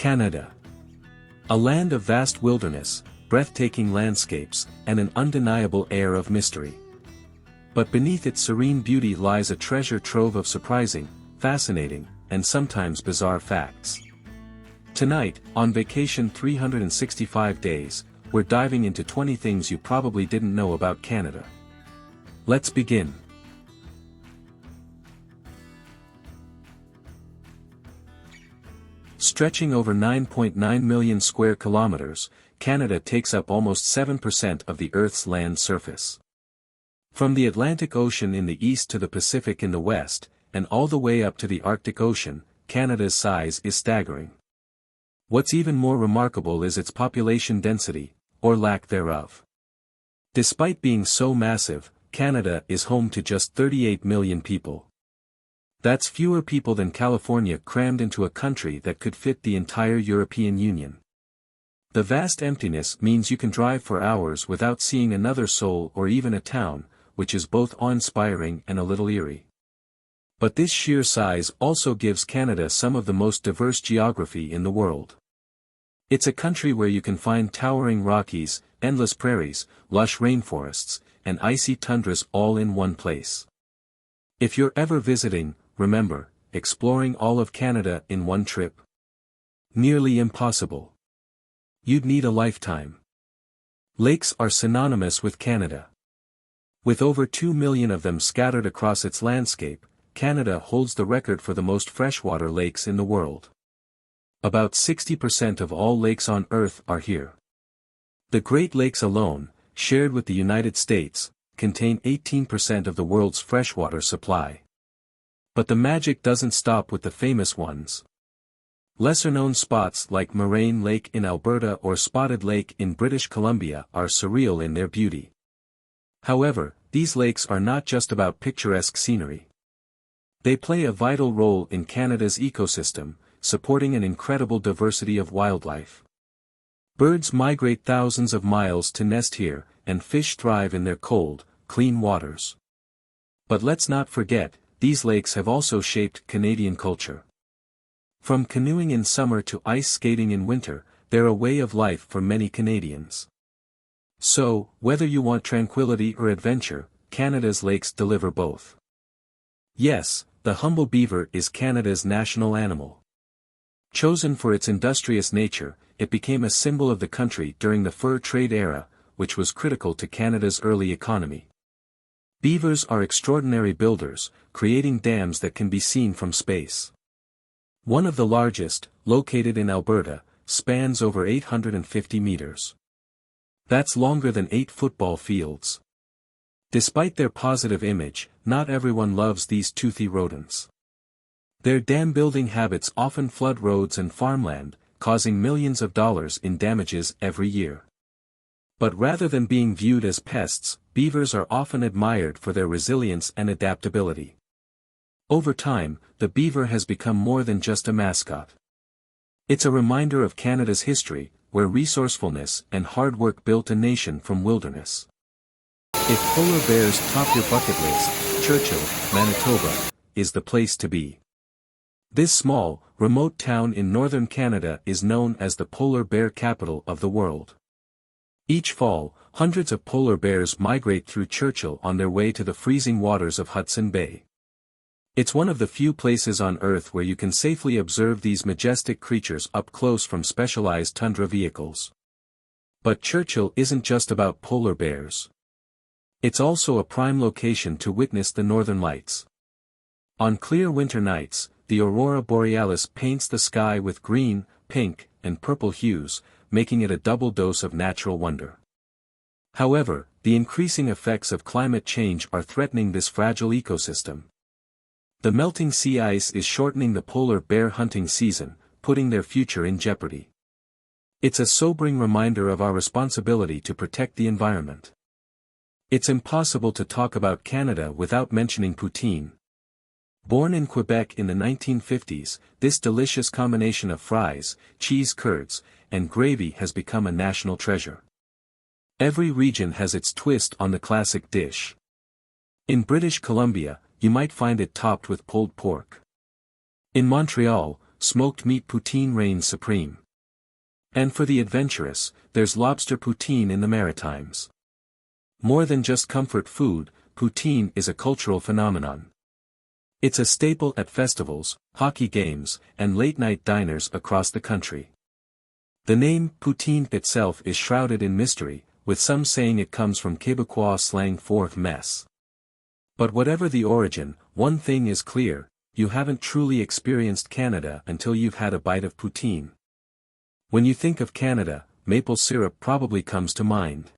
Canada. A land of vast wilderness, breathtaking landscapes, and an undeniable air of mystery. But beneath its serene beauty lies a treasure trove of surprising, fascinating, and sometimes bizarre facts. Tonight, on Vacation 365 Days, we're diving into 20 things you probably didn't know about Canada. Let's begin. Stretching over 9.9 million square kilometers, Canada takes up almost 7% of the Earth's land surface. From the Atlantic Ocean in the east to the Pacific in the west, and all the way up to the Arctic Ocean, Canada's size is staggering. What's even more remarkable is its population density, or lack thereof. Despite being so massive, Canada is home to just 38 million people. That's fewer people than California crammed into a country that could fit the entire European Union. The vast emptiness means you can drive for hours without seeing another soul or even a town, which is both awe-inspiring and a little eerie. But this sheer size also gives Canada some of the most diverse geography in the world. It's a country where you can find towering Rockies, endless prairies, lush rainforests, and icy tundras all in one place. If you're ever visiting, remember, exploring all of Canada in one trip? Nearly impossible. You'd need a lifetime. Lakes are synonymous with Canada. With over 2 million of them scattered across its landscape, Canada holds the record for the most freshwater lakes in the world. About 60% of all lakes on Earth are here. The Great Lakes alone, shared with the United States, contain 18% of the world's freshwater supply. But the magic doesn't stop with the famous ones. Lesser-known spots like Moraine Lake in Alberta or Spotted Lake in British Columbia are surreal in their beauty. However, these lakes are not just about picturesque scenery. They play a vital role in Canada's ecosystem, supporting an incredible diversity of wildlife. Birds migrate thousands of miles to nest here, and fish thrive in their cold, clean waters. But let's not forget, these lakes have also shaped Canadian culture. From canoeing in summer to ice skating in winter, they're a way of life for many Canadians. So, whether you want tranquility or adventure, Canada's lakes deliver both. Yes, the humble beaver is Canada's national animal. Chosen for its industrious nature, it became a symbol of the country during the fur trade era, which was critical to Canada's early economy. Beavers are extraordinary builders, creating dams that can be seen from space. One of the largest, located in Alberta, spans over 850 meters. That's longer than 8 football fields. Despite their positive image, not everyone loves these toothy rodents. Their dam-building habits often flood roads and farmland, causing millions of dollars in damages every year. But rather than being viewed as pests, beavers are often admired for their resilience and adaptability. Over time, the beaver has become more than just a mascot. It's a reminder of Canada's history, where resourcefulness and hard work built a nation from wilderness. If polar bears top your bucket list, Churchill, Manitoba, is the place to be. This small, remote town in northern Canada is known as the polar bear capital of the world. Each fall, hundreds of polar bears migrate through Churchill on their way to the freezing waters of Hudson Bay. It's one of the few places on Earth where you can safely observe these majestic creatures up close from specialized tundra vehicles. But Churchill isn't just about polar bears. It's also a prime location to witness the northern lights. On clear winter nights, the aurora borealis paints the sky with green, pink, and purple hues, making it a double dose of natural wonder. However, the increasing effects of climate change are threatening this fragile ecosystem. The melting sea ice is shortening the polar bear hunting season, putting their future in jeopardy. It's a sobering reminder of our responsibility to protect the environment. It's impossible to talk about Canada without mentioning poutine. Born in Quebec in the 1950s, this delicious combination of fries, cheese curds, and gravy has become a national treasure. Every region has its twist on the classic dish. In British Columbia, you might find it topped with pulled pork. In Montreal, smoked meat poutine reigns supreme. And for the adventurous, there's lobster poutine in the Maritimes. More than just comfort food, poutine is a cultural phenomenon. It's a staple at festivals, hockey games, and late-night diners across the country. The name poutine itself is shrouded in mystery, with some saying it comes from Quebecois slang for mess. But whatever the origin, one thing is clear: you haven't truly experienced Canada until you've had a bite of poutine. When you think of Canada, maple syrup probably comes to mind.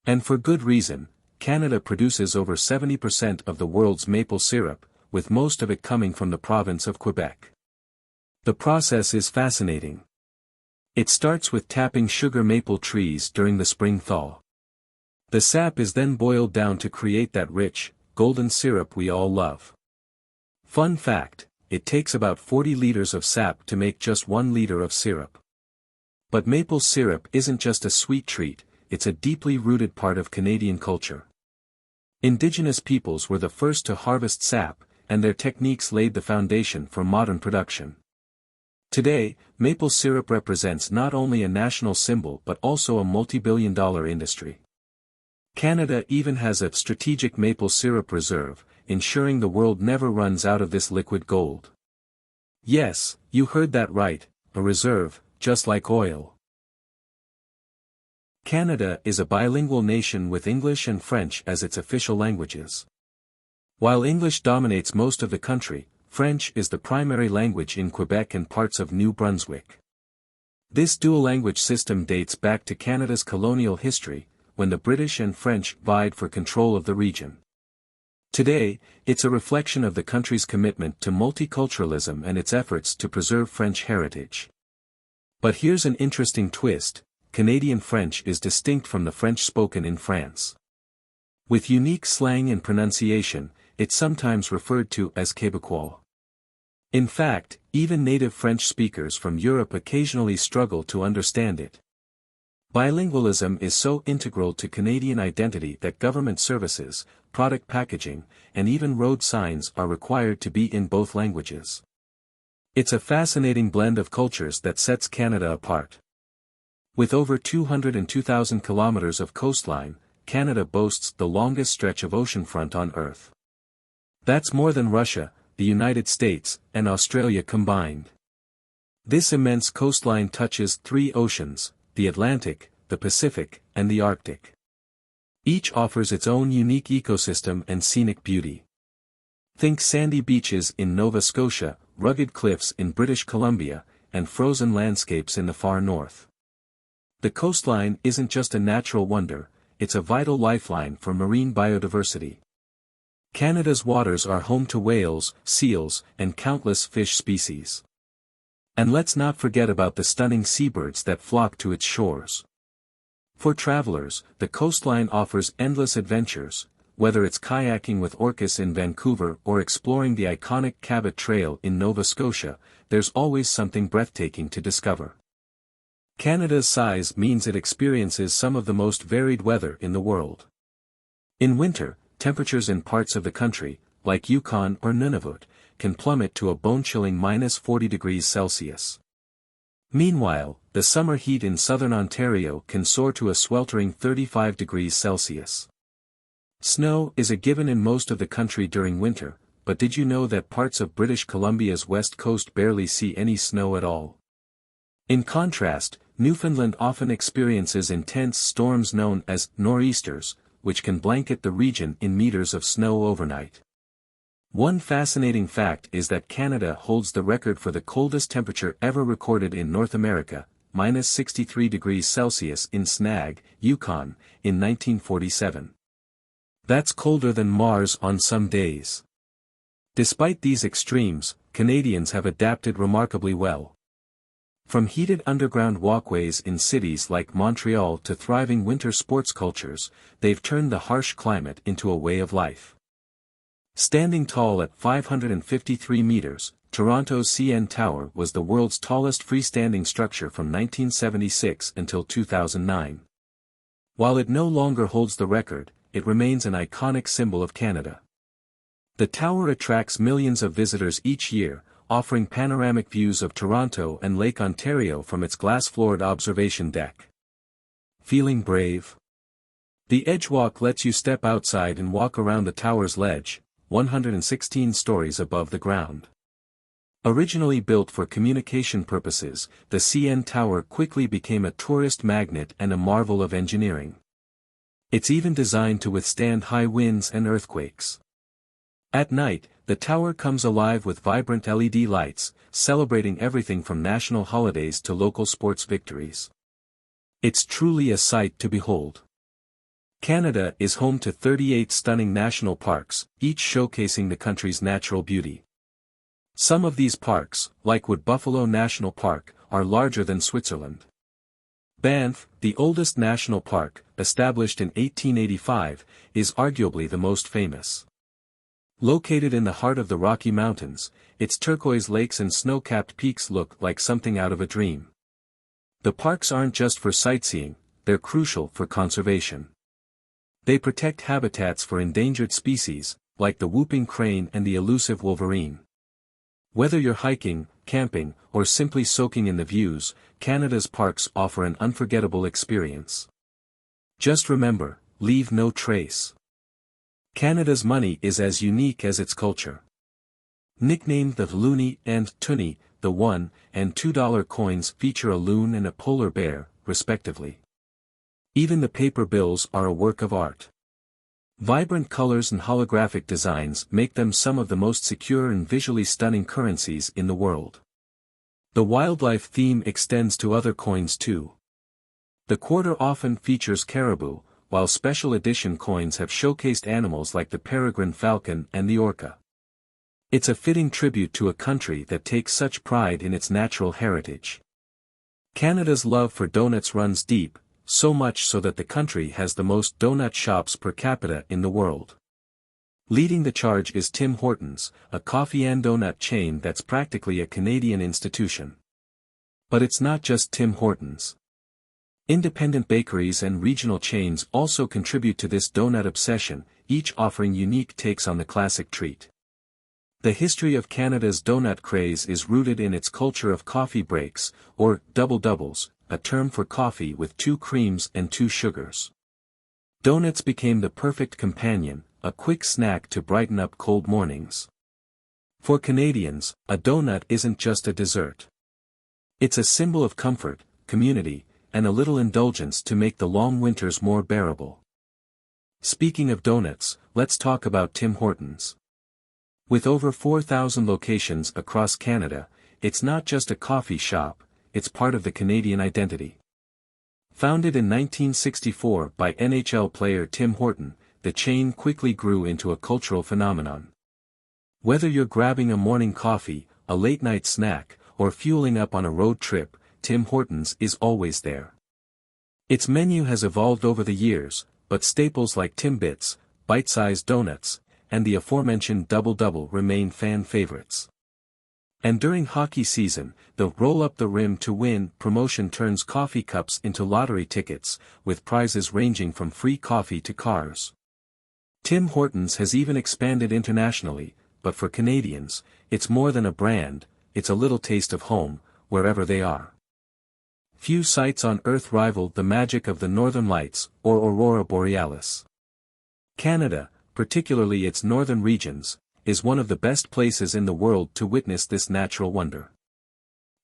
And for good reason. Canada produces over 70% of the world's maple syrup, with most of it coming from the province of Quebec. The process is fascinating. It starts with tapping sugar maple trees during the spring thaw. The sap is then boiled down to create that rich, golden syrup we all love. Fun fact, it takes about 40 liters of sap to make just 1 liter of syrup. But maple syrup isn't just a sweet treat, it's a deeply rooted part of Canadian culture. Indigenous peoples were the first to harvest sap, and their techniques laid the foundation for modern production. Today, maple syrup represents not only a national symbol but also a multi-billion-dollar industry. Canada even has a strategic maple syrup reserve, ensuring the world never runs out of this liquid gold. Yes, you heard that right, a reserve, just like oil. Canada is a bilingual nation with English and French as its official languages. While English dominates most of the country, French is the primary language in Quebec and parts of New Brunswick. This dual-language system dates back to Canada's colonial history, when the British and French vied for control of the region. Today, it's a reflection of the country's commitment to multiculturalism and its efforts to preserve French heritage. But here's an interesting twist: Canadian French is distinct from the French spoken in France. With unique slang and pronunciation, it's sometimes referred to as Québécois. In fact, even native French speakers from Europe occasionally struggle to understand it. Bilingualism is so integral to Canadian identity that government services, product packaging, and even road signs are required to be in both languages. It's a fascinating blend of cultures that sets Canada apart. With over 202,000 kilometers of coastline, Canada boasts the longest stretch of oceanfront on Earth. That's more than Russia, the United States, and Australia combined. This immense coastline touches 3 oceans, the Atlantic, the Pacific, and the Arctic. Each offers its own unique ecosystem and scenic beauty. Think sandy beaches in Nova Scotia, rugged cliffs in British Columbia, and frozen landscapes in the far north. The coastline isn't just a natural wonder, it's a vital lifeline for marine biodiversity. Canada's waters are home to whales, seals, and countless fish species. And let's not forget about the stunning seabirds that flock to its shores. For travelers, the coastline offers endless adventures, whether it's kayaking with orcas in Vancouver or exploring the iconic Cabot Trail in Nova Scotia, there's always something breathtaking to discover. Canada's size means it experiences some of the most varied weather in the world. In winter, temperatures in parts of the country, like Yukon or Nunavut, can plummet to a bone-chilling -40 degrees Celsius. Meanwhile, the summer heat in southern Ontario can soar to a sweltering 35 degrees Celsius. Snow is a given in most of the country during winter, but did you know that parts of British Columbia's west coast barely see any snow at all? In contrast, Newfoundland often experiences intense storms known as nor'easters, which can blanket the region in meters of snow overnight. One fascinating fact is that Canada holds the record for the coldest temperature ever recorded in North America, -63 degrees Celsius in Snag, Yukon, in 1947. That's colder than Mars on some days. Despite these extremes, Canadians have adapted remarkably well. From heated underground walkways in cities like Montreal to thriving winter sports cultures, they've turned the harsh climate into a way of life. Standing tall at 553 meters, Toronto's CN Tower was the world's tallest freestanding structure from 1976 until 2009. While it no longer holds the record, it remains an iconic symbol of Canada. The tower attracts millions of visitors each year, offering panoramic views of Toronto and Lake Ontario from its glass-floored observation deck. Feeling brave? The Edgewalk lets you step outside and walk around the tower's ledge, 116 stories above the ground. Originally built for communication purposes, the CN Tower quickly became a tourist magnet and a marvel of engineering. It's even designed to withstand high winds and earthquakes. At night, the tower comes alive with vibrant LED lights, celebrating everything from national holidays to local sports victories. It's truly a sight to behold. Canada is home to 38 stunning national parks, each showcasing the country's natural beauty. Some of these parks, like Wood Buffalo National Park, are larger than Switzerland. Banff, the oldest national park, established in 1885, is arguably the most famous. Located in the heart of the Rocky Mountains, its turquoise lakes and snow-capped peaks look like something out of a dream. The parks aren't just for sightseeing, they're crucial for conservation. They protect habitats for endangered species, like the whooping crane and the elusive wolverine. Whether you're hiking, camping, or simply soaking in the views, Canada's parks offer an unforgettable experience. Just remember, leave no trace. Canada's money is as unique as its culture. Nicknamed the loonie and toonie, the $1 and $2 coins feature a loon and a polar bear, respectively. Even the paper bills are a work of art. Vibrant colors and holographic designs make them some of the most secure and visually stunning currencies in the world. The wildlife theme extends to other coins too. The quarter often features caribou, while special edition coins have showcased animals like the peregrine falcon and the orca. It's a fitting tribute to a country that takes such pride in its natural heritage. Canada's love for donuts runs deep, so much so that the country has the most donut shops per capita in the world. Leading the charge is Tim Hortons, a coffee and donut chain that's practically a Canadian institution. But it's not just Tim Hortons. Independent bakeries and regional chains also contribute to this donut obsession, each offering unique takes on the classic treat. The history of Canada's donut craze is rooted in its culture of coffee breaks, or double-doubles, a term for coffee with 2 creams and 2 sugars. Donuts became the perfect companion, a quick snack to brighten up cold mornings. For Canadians, a donut isn't just a dessert. It's a symbol of comfort, community, and a little indulgence to make the long winters more bearable. Speaking of donuts, let's talk about Tim Hortons. With over 4,000 locations across Canada, it's not just a coffee shop, it's part of the Canadian identity. Founded in 1964 by NHL player Tim Horton, the chain quickly grew into a cultural phenomenon. Whether you're grabbing a morning coffee, a late-night snack, or fueling up on a road trip, Tim Hortons is always there. Its menu has evolved over the years, but staples like Timbits, bite-sized donuts, and the aforementioned double-double remain fan favorites. And during hockey season, the roll-up-the-rim-to-win promotion turns coffee cups into lottery tickets, with prizes ranging from free coffee to cars. Tim Hortons has even expanded internationally, but for Canadians, it's more than a brand, it's a little taste of home, wherever they are. Few sights on Earth rival the magic of the Northern Lights, or Aurora Borealis. Canada, particularly its northern regions, is one of the best places in the world to witness this natural wonder.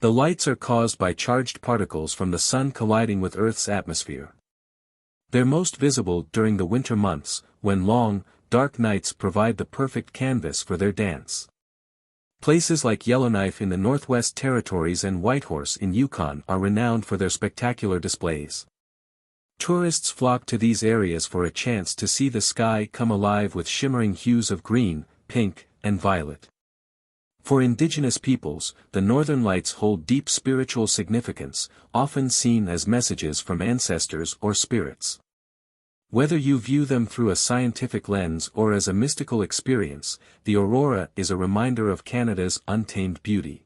The lights are caused by charged particles from the sun colliding with Earth's atmosphere. They're most visible during the winter months, when long, dark nights provide the perfect canvas for their dance. Places like Yellowknife in the Northwest Territories and Whitehorse in Yukon are renowned for their spectacular displays. Tourists flock to these areas for a chance to see the sky come alive with shimmering hues of green, pink, and violet. For Indigenous peoples, the Northern Lights hold deep spiritual significance, often seen as messages from ancestors or spirits. Whether you view them through a scientific lens or as a mystical experience, the aurora is a reminder of Canada's untamed beauty.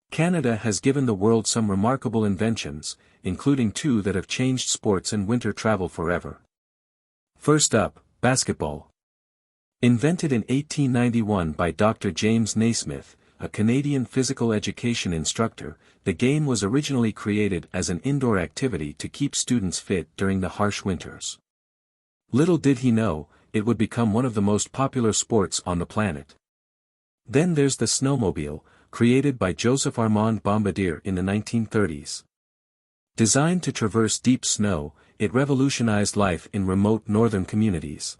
Canada has given the world some remarkable inventions, including 2 that have changed sports and winter travel forever. First up, basketball. Invented in 1891 by Dr. James Naismith, a Canadian physical education instructor, the game was originally created as an indoor activity to keep students fit during the harsh winters. Little did he know, it would become one of the most popular sports on the planet. Then there's the snowmobile, created by Joseph Armand Bombardier in the 1930s. Designed to traverse deep snow, it revolutionized life in remote northern communities.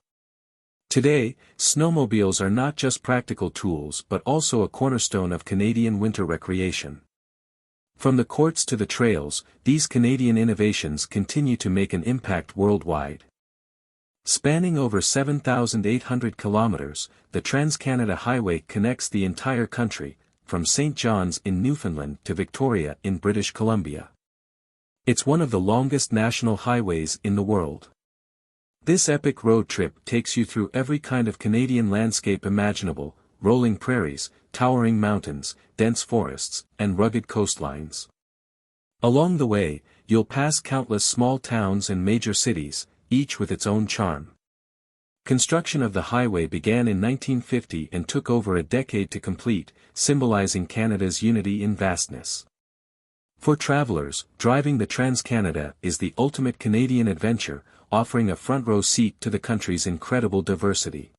Today, snowmobiles are not just practical tools but also a cornerstone of Canadian winter recreation. From the courts to the trails, these Canadian innovations continue to make an impact worldwide. Spanning over 7,800 kilometers, the Trans-Canada Highway connects the entire country, from St. John's in Newfoundland to Victoria in British Columbia. It's one of the longest national highways in the world. This epic road trip takes you through every kind of Canadian landscape imaginable: rolling prairies, towering mountains, dense forests, and rugged coastlines. Along the way, you'll pass countless small towns and major cities, each with its own charm. Construction of the highway began in 1950 and took over a decade to complete, symbolizing Canada's unity in vastness. For travelers, driving the Trans-Canada is the ultimate Canadian adventure, offering a front-row seat to the country's incredible diversity.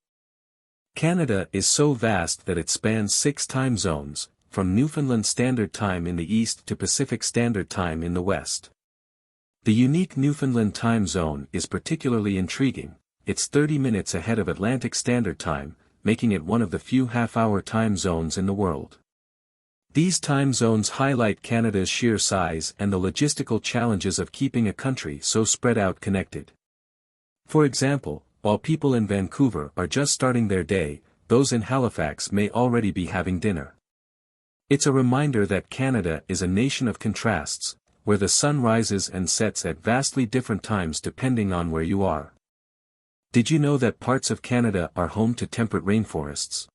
Canada is so vast that it spans 6 time zones, from Newfoundland Standard Time in the east to Pacific Standard Time in the west. The unique Newfoundland time zone is particularly intriguing. It's 30 minutes ahead of Atlantic Standard Time, making it one of the few half-hour time zones in the world. These time zones highlight Canada's sheer size and the logistical challenges of keeping a country so spread out connected. For example, while people in Vancouver are just starting their day, those in Halifax may already be having dinner. It's a reminder that Canada is a nation of contrasts, where the sun rises and sets at vastly different times depending on where you are. Did you know that parts of Canada are home to temperate rainforests?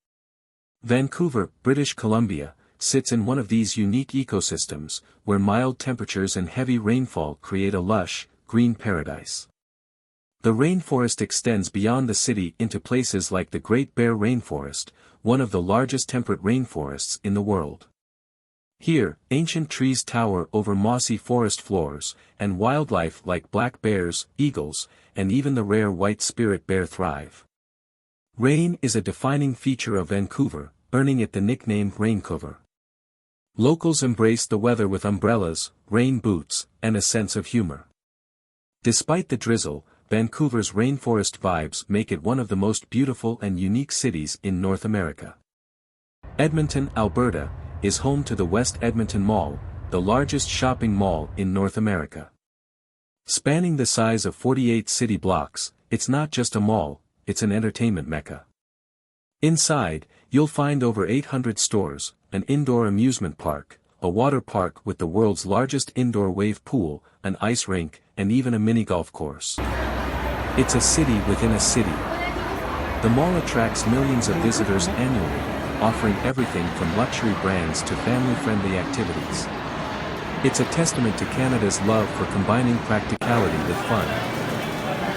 Vancouver, British Columbia, sits in one of these unique ecosystems, where mild temperatures and heavy rainfall create a lush, green paradise. The rainforest extends beyond the city into places like the Great Bear Rainforest, one of the largest temperate rainforests in the world. Here, ancient trees tower over mossy forest floors, and wildlife like black bears, eagles, and even the rare white spirit bear thrive. Rain is a defining feature of Vancouver, earning it the nickname Raincover. Locals embrace the weather with umbrellas, rain boots, and a sense of humor. Despite the drizzle, Vancouver's rainforest vibes make it one of the most beautiful and unique cities in North America. Edmonton, Alberta, is home to the West Edmonton Mall, the largest shopping mall in North America. Spanning the size of 48 city blocks, it's not just a mall, it's an entertainment mecca. Inside, you'll find over 800 stores, an indoor amusement park, a water park with the world's largest indoor wave pool, an ice rink, and even a mini-golf course. It's a city within a city. The mall attracts millions of visitors annually, offering everything from luxury brands to family-friendly activities. It's a testament to Canada's love for combining practicality with fun.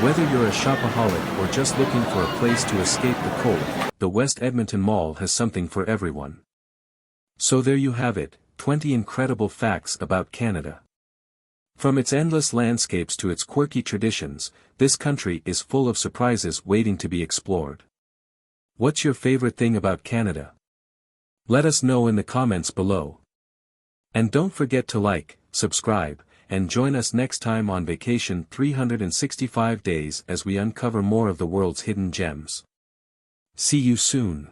Whether you're a shopaholic or just looking for a place to escape the cold, the West Edmonton Mall has something for everyone. So there you have it, 20 incredible facts about Canada. From its endless landscapes to its quirky traditions, this country is full of surprises waiting to be explored. What's your favorite thing about Canada? Let us know in the comments below. And don't forget to like, subscribe, and join us next time on Vacation 365 Days as we uncover more of the world's hidden gems. See you soon.